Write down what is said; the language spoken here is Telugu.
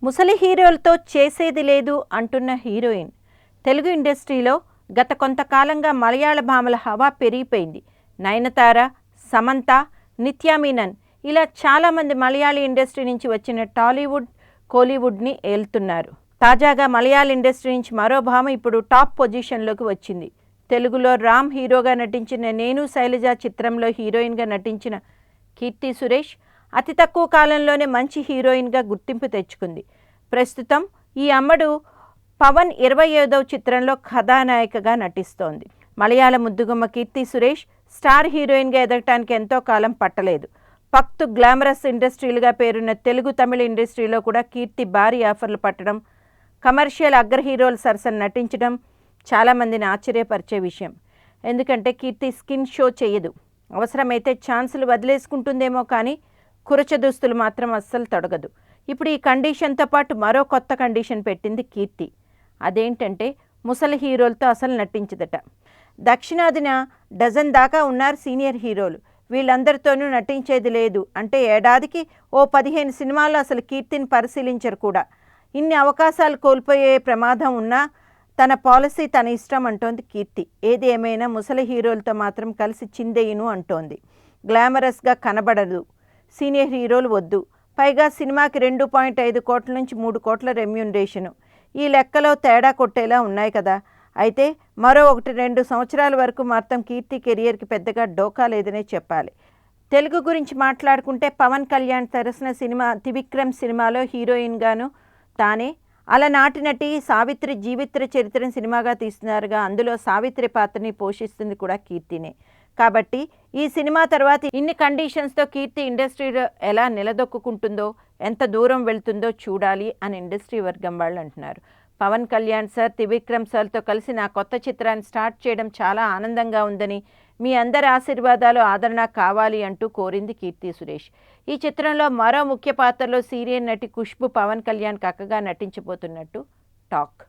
ముసలి హీరోలతో చేసేది లేదు అంటున్న హీరోయిన్. తెలుగు ఇండస్ట్రీలో గత కొంతకాలంగా మలయాళ భామల హవా పెరిగిపోయింది. నయనతార, సమంత, నిత్యా మీనన్ ఇలా చాలామంది మలయాళీ ఇండస్ట్రీ నుంచి వచ్చిన టాలీవుడ్, కోలీవుడ్ని ఏలుతున్నారు. తాజాగా మలయాళ ఇండస్ట్రీ నుంచి మరో భామ ఇప్పుడు టాప్ పొజిషన్లోకి వచ్చింది. తెలుగులో రామ్ హీరోగా నటించిన నేను శైలజ చిత్రంలో హీరోయిన్గా నటించిన కీర్తి సురేష్ అతి తక్కువ కాలంలోనే మంచి హీరోయిన్గా గుర్తింపు తెచ్చుకుంది. ప్రస్తుతం ఈ అమ్మడు పవన్ 25వ చిత్రంలో కథానాయికగా నటిస్తోంది. మలయాళ ముద్దుగుమ్మ కీర్తి సురేష్ స్టార్ హీరోయిన్గా ఎదగటానికి ఎంతో కాలం పట్టలేదు. పక్తు గ్లామరస్ ఇండస్ట్రీలుగా పేరున్న తెలుగు, తమిళ ఇండస్ట్రీలో కూడా కీర్తి భారీ ఆఫర్లు పట్టడం, కమర్షియల్ అగ్ర హీరోల సరసన నటించడం చాలామందిని ఆశ్చర్యపరిచే విషయం. ఎందుకంటే కీర్తి స్కిన్ షో చేయదు. అవసరమైతే ఛాన్సులు వదిలేసుకుంటుందేమో కానీ కురచ దుస్తులు మాత్రం అస్సలు తొడగదు. ఇప్పుడు ఈ కండిషన్తో పాటు మరో కొత్త కండిషన్ పెట్టింది కీర్తి. అదేంటంటే ముసలి హీరోలతో అసలు నటించదట. దక్షిణాదిన డజన్ దాకా ఉన్నారు సీనియర్ హీరోలు. వీళ్ళందరితోనూ నటించేది లేదు అంటే ఏడాదికి ఓ 15 సినిమాల్లో అసలు కీర్తిని పరిశీలించరు కూడా. ఇన్ని అవకాశాలు కోల్పోయే ప్రమాదం ఉన్నా తన పాలసీ తన ఇష్టం అంటోంది కీర్తి. ఏది ఏమైనా ముసలి హీరోలతో మాత్రం కలిసి చిందేయును అంటోంది. గ్లామరస్గా కనబడదు, సీనియర్ హీరోలు వద్దు, పైగా సినిమాకి 2.5 కోట్ల నుంచి 3 కోట్ల రెమ్యూనరేషను. ఈ లెక్కలో తేడా కొట్టేలా ఉన్నాయి కదా. అయితే మరో 1-2 సంవత్సరాల వరకు మాత్రం కీర్తి కెరియర్కి పెద్దగా డోకా లేదనే చెప్పాలి. తెలుగు గురించి మాట్లాడుకుంటే పవన్ కళ్యాణ్ సరసన సినిమా త్రివిక్రమ్ సినిమాలో హీరోయిన్గాను తానే, అలనాటి నటి సావిత్రి జీవిత చరిత్రను సినిమాగా తీస్తున్నారుగా. అందులో సావిత్రి పాత్రని పోషిస్తుంది కూడా కీర్తినే. కాబట్టి ఈ సినిమా తర్వాత ఇన్ని కండిషన్స్తో కీర్తి ఇండస్ట్రీలో ఎలా నిలదొక్కుంటుందో, ఎంత దూరం వెళ్తుందో చూడాలి అని ఇండస్ట్రీ వర్గం వాళ్ళు అంటున్నారు. పవన్ కళ్యాణ్ సార్, త్రివిక్రమ్ సార్తో కలిసి నా కొత్త చిత్రాన్ని స్టార్ట్ చేయడం చాలా ఆనందంగా ఉందని, మీ అందరి ఆశీర్వాదాలు, ఆదరణ కావాలి అంటూ కోరింది కీర్తి సురేష్. ఈ చిత్రంలో మరో ముఖ్య పాత్రలో సీరియల్ నటి ఖుష్బు పవన్ కళ్యాణ్ అక్కగా నటించబోతున్నట్టు టాక్.